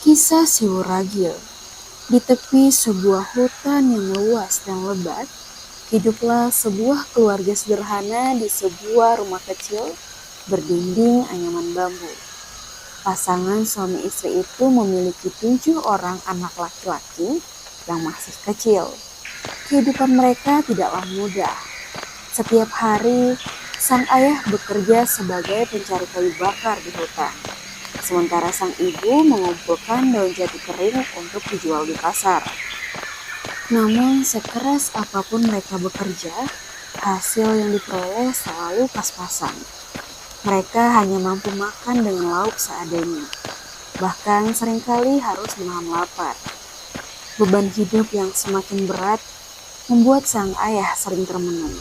Kisah si Wuragil. Di tepi sebuah hutan yang luas dan lebat, hiduplah sebuah keluarga sederhana di sebuah rumah kecil berdinding anyaman bambu. Pasangan suami istri itu memiliki 7 orang anak laki-laki yang masih kecil. Kehidupan mereka tidaklah mudah. Setiap hari, sang ayah bekerja sebagai pencari kayu bakar di hutan. Sementara sang ibu mengumpulkan daun jati kering untuk dijual di pasar. Namun sekeras apapun mereka bekerja, hasil yang diperoleh selalu pas-pasan. Mereka hanya mampu makan dengan lauk seadanya. Bahkan seringkali harus menahan lapar. Beban hidup yang semakin berat membuat sang ayah sering termenung,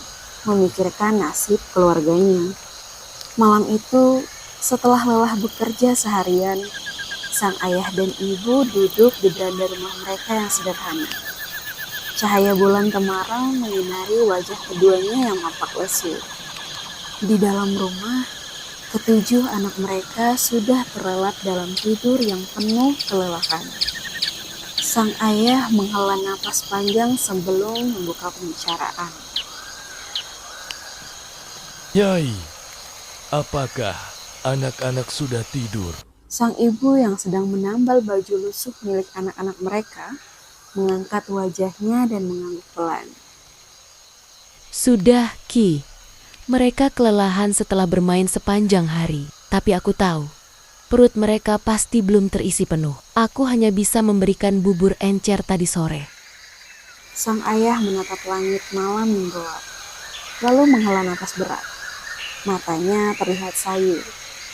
memikirkan nasib keluarganya. Malam itu, setelah lelah bekerja seharian, sang ayah dan ibu duduk di beranda rumah mereka yang sederhana. Cahaya bulan temaram menyinari wajah keduanya yang nampak lesu. Di dalam rumah, ketujuh anak mereka sudah terlelap dalam tidur yang penuh kelelahan. Sang ayah menghela napas panjang sebelum membuka pembicaraan. Nyai, apakah anak-anak sudah tidur? Sang ibu yang sedang menambal baju lusuh milik anak-anak mereka mengangkat wajahnya dan mengangguk pelan. Sudah, Ki. Mereka kelelahan setelah bermain sepanjang hari. Tapi aku tahu, perut mereka pasti belum terisi penuh. Aku hanya bisa memberikan bubur encer tadi sore. Sang ayah menatap langit malam yang gelap, lalu menghela napas berat. Matanya terlihat sayu,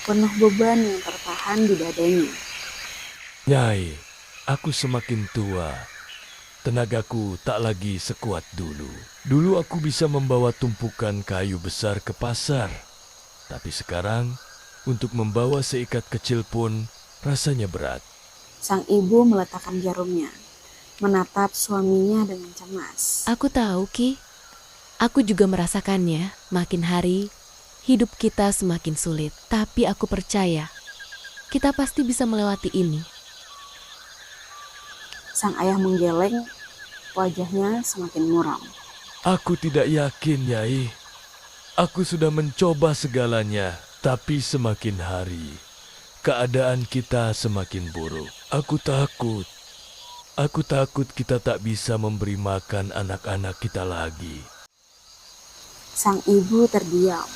penuh beban yang tertahan di dadanya. Nyai, aku semakin tua. Tenagaku tak lagi sekuat dulu. Dulu aku bisa membawa tumpukan kayu besar ke pasar. Tapi sekarang, untuk membawa seikat kecil pun rasanya berat. Sang ibu meletakkan jarumnya, menatap suaminya dengan cemas. Aku tahu, Ki. Aku juga merasakannya. Makin hari, hidup kita semakin sulit. Tapi aku percaya, kita pasti bisa melewati ini. Sang ayah menggeleng, wajahnya semakin muram. Aku tidak yakin, Nyai. Aku sudah mencoba segalanya, tapi semakin hari, keadaan kita semakin buruk. Aku takut kita tak bisa memberi makan anak-anak kita lagi. Sang ibu terdiam.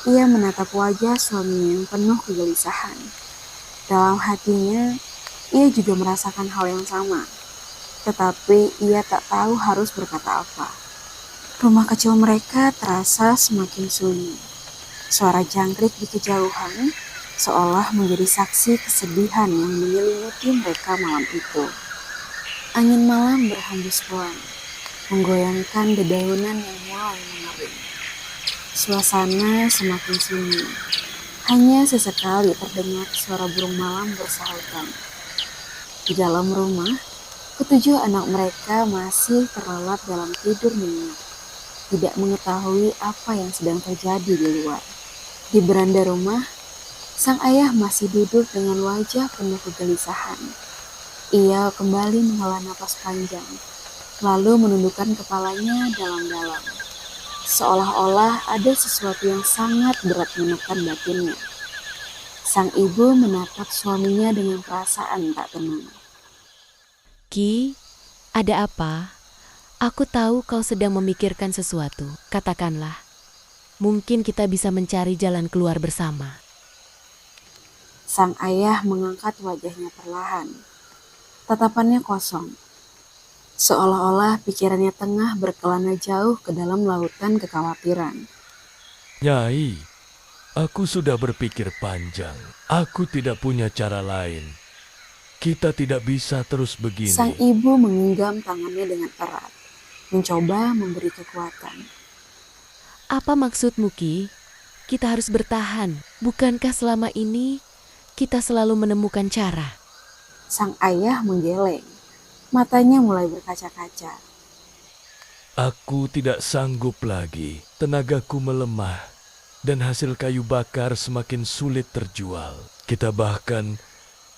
Ia menatap wajah suaminya yang penuh kegelisahan. Dalam hatinya, ia juga merasakan hal yang sama. Tetapi ia tak tahu harus berkata apa. Rumah kecil mereka terasa semakin sunyi. Suara jangkrik di kejauhan seolah menjadi saksi kesedihan yang menyelimuti mereka malam itu. Angin malam berhembus pelan, menggoyangkan dedaunan yang mulai mengering. Suasana semakin sunyi. Hanya sesekali terdengar suara burung malam bersahutan. Di dalam rumah, ketujuh anak mereka masih terlelap dalam tidur nyenyak, tidak mengetahui apa yang sedang terjadi di luar. Di beranda rumah, sang ayah masih duduk dengan wajah penuh kegelisahan. Ia kembali menghela napas panjang, lalu menundukkan kepalanya dalam-dalam. Seolah-olah ada sesuatu yang sangat berat menekan batinnya. Sang ibu menatap suaminya dengan perasaan tak tenang. Ki, ada apa? Aku tahu kau sedang memikirkan sesuatu. Katakanlah, mungkin kita bisa mencari jalan keluar bersama. Sang ayah mengangkat wajahnya perlahan. Tatapannya kosong. Seolah-olah pikirannya tengah berkelana jauh ke dalam lautan kekhawatiran. Nyai, aku sudah berpikir panjang. Aku tidak punya cara lain. Kita tidak bisa terus begini. Sang ibu menggenggam tangannya dengan erat, mencoba memberi kekuatan. Apa maksudmu, Ki? Kita harus bertahan. Bukankah selama ini kita selalu menemukan cara? Sang ayah menggeleng, matanya mulai berkaca-kaca. Aku tidak sanggup lagi. Tenagaku melemah. Dan hasil kayu bakar semakin sulit terjual. Kita bahkan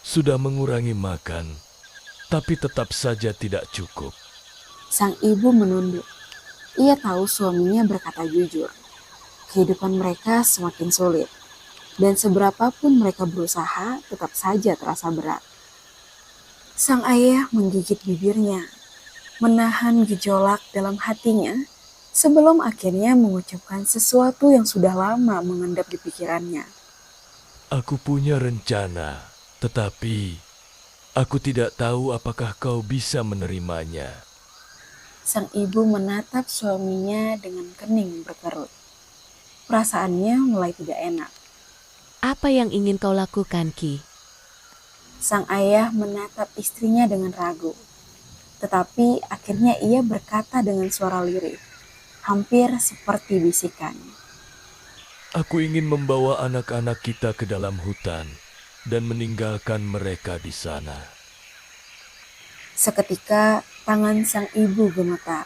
Sudah mengurangi makan, tapi tetap saja tidak cukup. Sang ibu menunduk. Ia tahu suaminya berkata jujur. Kehidupan mereka semakin sulit. Dan seberapapun mereka berusaha, tetap saja terasa berat. Sang ayah menggigit bibirnya, menahan gejolak dalam hatinya, sebelum akhirnya mengucapkan sesuatu yang sudah lama mengendap di pikirannya. Aku punya rencana, tetapi aku tidak tahu apakah kau bisa menerimanya. Sang ibu menatap suaminya dengan kening berkerut. Perasaannya mulai tidak enak. Apa yang ingin kau lakukan, Ki? Sang ayah menatap istrinya dengan ragu. Tetapi akhirnya ia berkata dengan suara lirih, hampir seperti bisikan. Aku ingin membawa anak-anak kita ke dalam hutan dan meninggalkan mereka di sana. Seketika tangan sang ibu gemetar.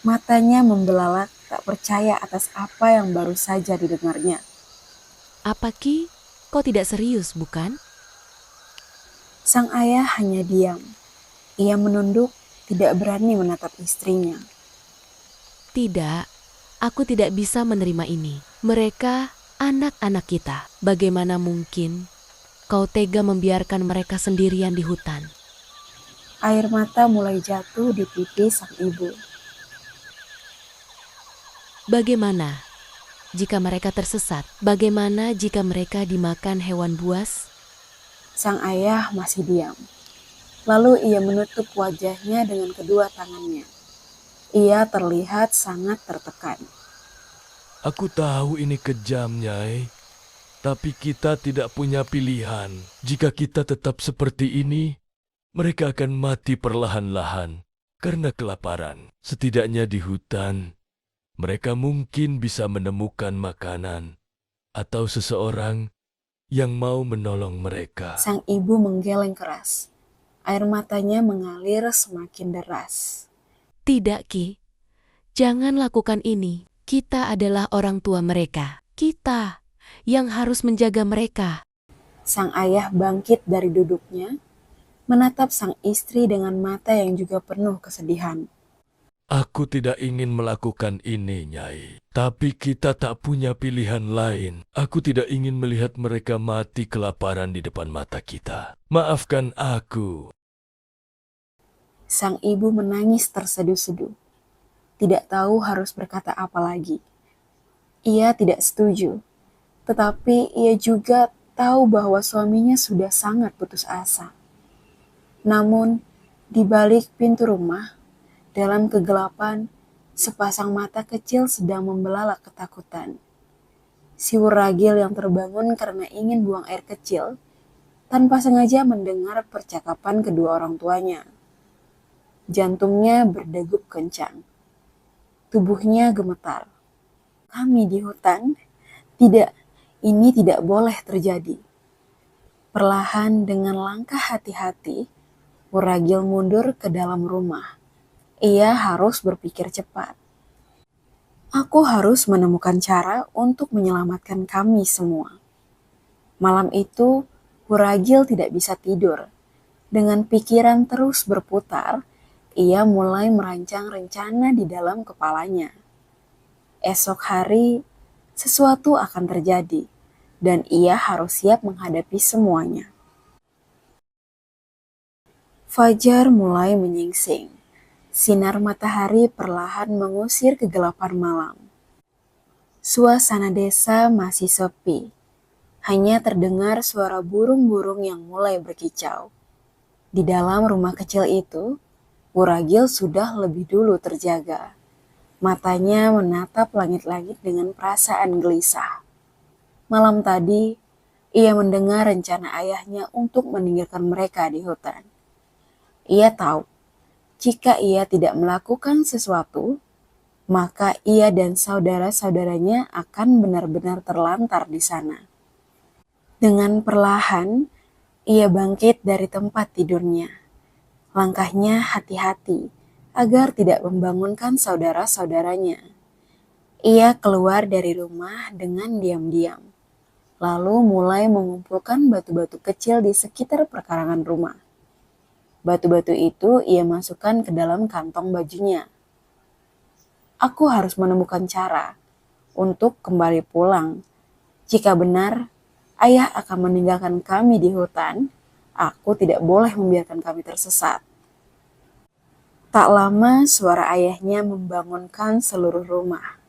Matanya membelalak tak percaya atas apa yang baru saja didengarnya. Apa, Ki? Kau tidak serius, bukan? Sang ayah hanya diam. Ia menunduk, tidak berani menatap istrinya. Tidak, aku tidak bisa menerima ini. Mereka anak-anak kita. Bagaimana mungkin kau tega membiarkan mereka sendirian di hutan? Air mata mulai jatuh di pipi sang ibu. Bagaimana jika mereka tersesat? Bagaimana jika mereka dimakan hewan buas? Sang ayah masih diam. Lalu ia menutup wajahnya dengan kedua tangannya. Ia terlihat sangat tertekan. Aku tahu ini kejam, Nyai. Tapi kita tidak punya pilihan. Jika kita tetap seperti ini, mereka akan mati perlahan-lahan karena kelaparan. Setidaknya di hutan, mereka mungkin bisa menemukan makanan atau seseorang yang mau menolong mereka. Sang ibu menggeleng keras. Air matanya mengalir semakin deras. Tidak, Ki. Jangan lakukan ini. Kita adalah orang tua mereka. Kita yang harus menjaga mereka. Sang ayah bangkit dari duduknya, menatap sang istri dengan mata yang juga penuh kesedihan. Aku tidak ingin melakukan ini, Nyai. Tapi kita tak punya pilihan lain. Aku tidak ingin melihat mereka mati kelaparan di depan mata kita. Maafkan aku. Sang ibu menangis terseduh-seduh. Tidak tahu harus berkata apa lagi. Ia tidak setuju. Tetapi ia juga tahu bahwa suaminya sudah sangat putus asa. Namun, di balik pintu rumah, dalam kegelapan, sepasang mata kecil sedang membelalak ketakutan. Si Wuragil yang terbangun karena ingin buang air kecil, tanpa sengaja mendengar percakapan kedua orang tuanya. Jantungnya berdegup kencang. Tubuhnya gemetar. Kami di hutan? Tidak, ini tidak boleh terjadi. Perlahan dengan langkah hati-hati, Wuragil mundur ke dalam rumah. Ia harus berpikir cepat. Aku harus menemukan cara untuk menyelamatkan kami semua. Malam itu, Wuragil tidak bisa tidur. Dengan pikiran terus berputar, ia mulai merancang rencana di dalam kepalanya. Esok hari, sesuatu akan terjadi, dan ia harus siap menghadapi semuanya. Fajar mulai menyingsing. Sinar matahari perlahan mengusir kegelapan malam. Suasana desa masih sepi. Hanya terdengar suara burung-burung yang mulai berkicau. Di dalam rumah kecil itu, Wuragil sudah lebih dulu terjaga. Matanya menatap langit-langit dengan perasaan gelisah. Malam tadi, ia mendengar rencana ayahnya untuk meninggalkan mereka di hutan. Ia tahu, jika ia tidak melakukan sesuatu, maka ia dan saudara-saudaranya akan benar-benar terlantar di sana. Dengan perlahan, ia bangkit dari tempat tidurnya. Langkahnya hati-hati agar tidak membangunkan saudara-saudaranya. Ia keluar dari rumah dengan diam-diam. lalu mulai mengumpulkan batu-batu kecil di sekitar perkarangan rumah. Batu-batu itu ia masukkan ke dalam kantong bajunya. Aku harus menemukan cara untuk kembali pulang. Jika benar, ayah akan meninggalkan kami di hutan, aku tidak boleh membiarkan kami tersesat. Tak lama suara ayahnya membangunkan seluruh rumah.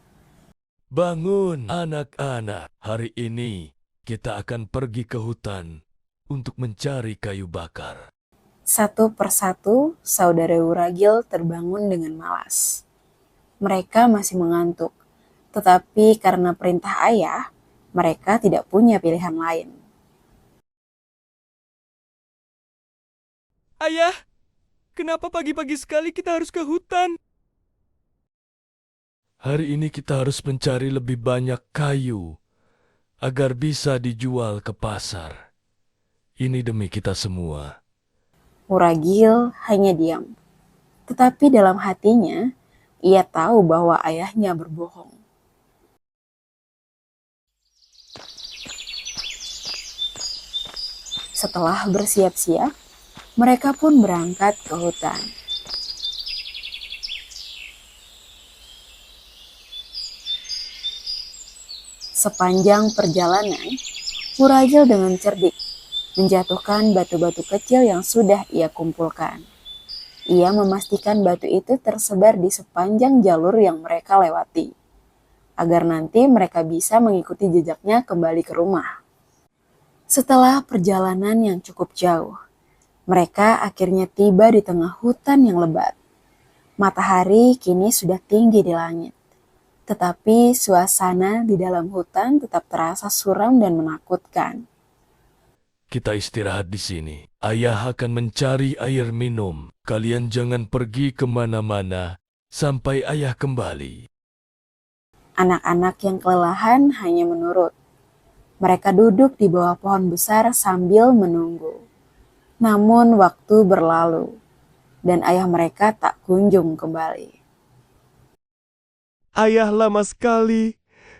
Bangun, anak-anak. Hari ini kita akan pergi ke hutan untuk mencari kayu bakar. Satu persatu, saudara Wuragil terbangun dengan malas. Mereka masih mengantuk, tetapi karena perintah ayah, mereka tidak punya pilihan lain. Ayah, kenapa pagi-pagi sekali kita harus ke hutan? Hari ini kita harus mencari lebih banyak kayu agar bisa dijual ke pasar. Ini demi kita semua. Wuragil hanya diam, tetapi dalam hatinya ia tahu bahwa ayahnya berbohong. Setelah bersiap-siap, mereka pun berangkat ke hutan. Sepanjang perjalanan, Wuragil dengan cerdik menjatuhkan batu-batu kecil yang sudah ia kumpulkan. Ia memastikan batu itu tersebar di sepanjang jalur yang mereka lewati, agar nanti mereka bisa mengikuti jejaknya kembali ke rumah. Setelah perjalanan yang cukup jauh, mereka akhirnya tiba di tengah hutan yang lebat. Matahari kini sudah tinggi di langit, tetapi suasana di dalam hutan tetap terasa suram dan menakutkan. Kita istirahat di sini. Ayah akan mencari air minum. Kalian jangan pergi kemana-mana sampai ayah kembali. Anak-anak yang kelelahan hanya menurut. Mereka duduk di bawah pohon besar sambil menunggu. Namun waktu berlalu, dan ayah mereka tak kunjung kembali. Ayah lama sekali.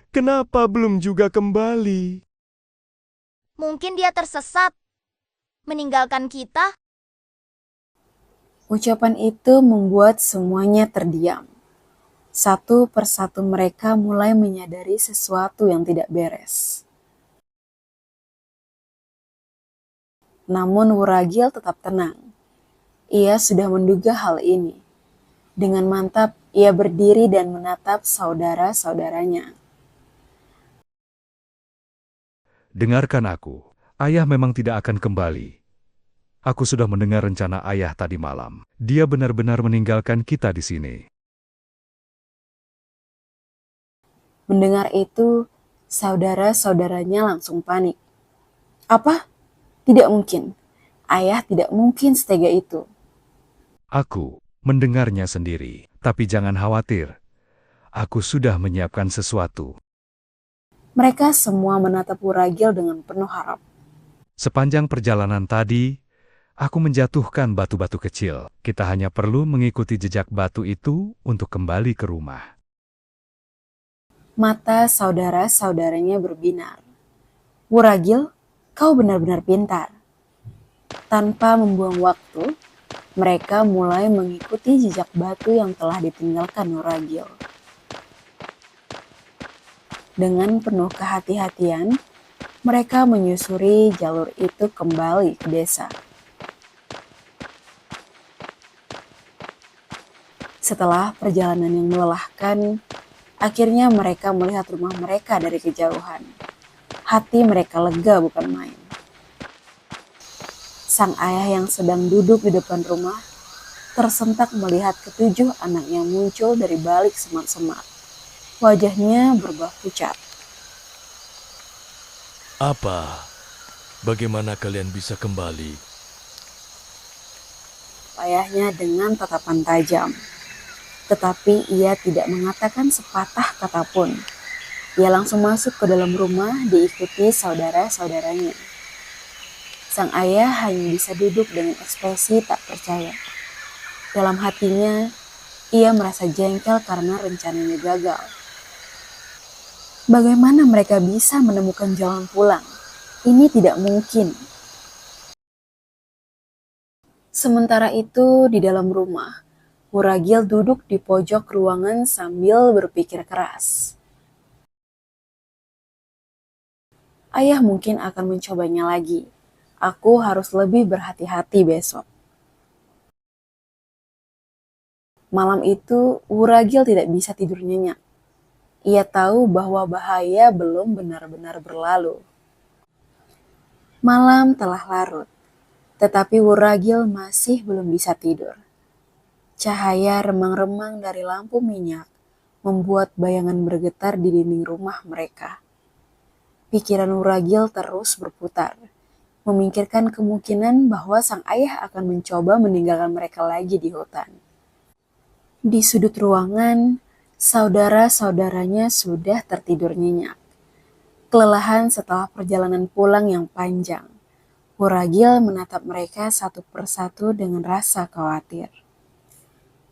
Kenapa belum juga kembali? Mungkin dia tersesat, meninggalkan kita. Ucapan itu membuat semuanya terdiam. Satu persatu mereka mulai menyadari sesuatu yang tidak beres. Namun Wuragil tetap tenang. Ia sudah menduga hal ini. Dengan mantap, ia berdiri dan menatap saudara-saudaranya. Dengarkan aku. Ayah memang tidak akan kembali. Aku sudah mendengar rencana ayah tadi malam. Dia benar-benar meninggalkan kita di sini. Mendengar itu, saudara-saudaranya langsung panik. Apa? Tidak mungkin. Ayah tidak mungkin setega itu. Aku mendengarnya sendiri. Tapi jangan khawatir. Aku sudah menyiapkan sesuatu. Mereka semua menatap Wuragil dengan penuh harap. Sepanjang perjalanan tadi, aku menjatuhkan batu-batu kecil. Kita hanya perlu mengikuti jejak batu itu untuk kembali ke rumah. Mata saudara-saudaranya berbinar. Wuragil, kau benar-benar pintar. Tanpa membuang waktu, mereka mulai mengikuti jejak batu yang telah ditinggalkan Wuragil. Dengan penuh kehati-hatian, mereka menyusuri jalur itu kembali ke desa. Setelah perjalanan yang melelahkan, akhirnya mereka melihat rumah mereka dari kejauhan. Hati mereka lega bukan main. Sang ayah yang sedang duduk di depan rumah tersentak melihat ketujuh anaknya muncul dari balik semak-semak. Wajahnya berubah pucat. Apa? Bagaimana kalian bisa kembali? Ayahnya dengan tatapan tajam. Tetapi ia tidak mengatakan sepatah kata pun. Ia langsung masuk ke dalam rumah diikuti saudara-saudaranya. Sang ayah hanya bisa duduk dengan ekspresi tak percaya. Dalam hatinya, ia merasa jengkel karena rencananya gagal. Bagaimana mereka bisa menemukan jalan pulang? Ini tidak mungkin. Sementara itu, di dalam rumah, Muragil duduk di pojok ruangan sambil berpikir keras. Ayah mungkin akan mencobanya lagi. Aku harus lebih berhati-hati besok. Malam itu, Muragil tidak bisa tidur nyenyak. Ia tahu bahwa bahaya belum benar-benar berlalu. Malam telah larut, tetapi Wuragil masih belum bisa tidur. Cahaya remang-remang dari lampu minyak membuat bayangan bergetar di dinding rumah mereka. Pikiran Wuragil terus berputar, memikirkan kemungkinan bahwa sang ayah akan mencoba meninggalkan mereka lagi di hutan. Di sudut ruangan, saudara-saudaranya sudah tertidur nyenyak. Kelelahan setelah perjalanan pulang yang panjang. Wuragil menatap mereka satu persatu dengan rasa khawatir.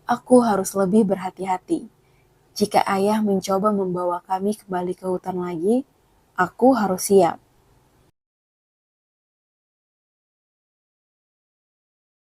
Aku harus lebih berhati-hati. Jika ayah mencoba membawa kami kembali ke hutan lagi, aku harus siap.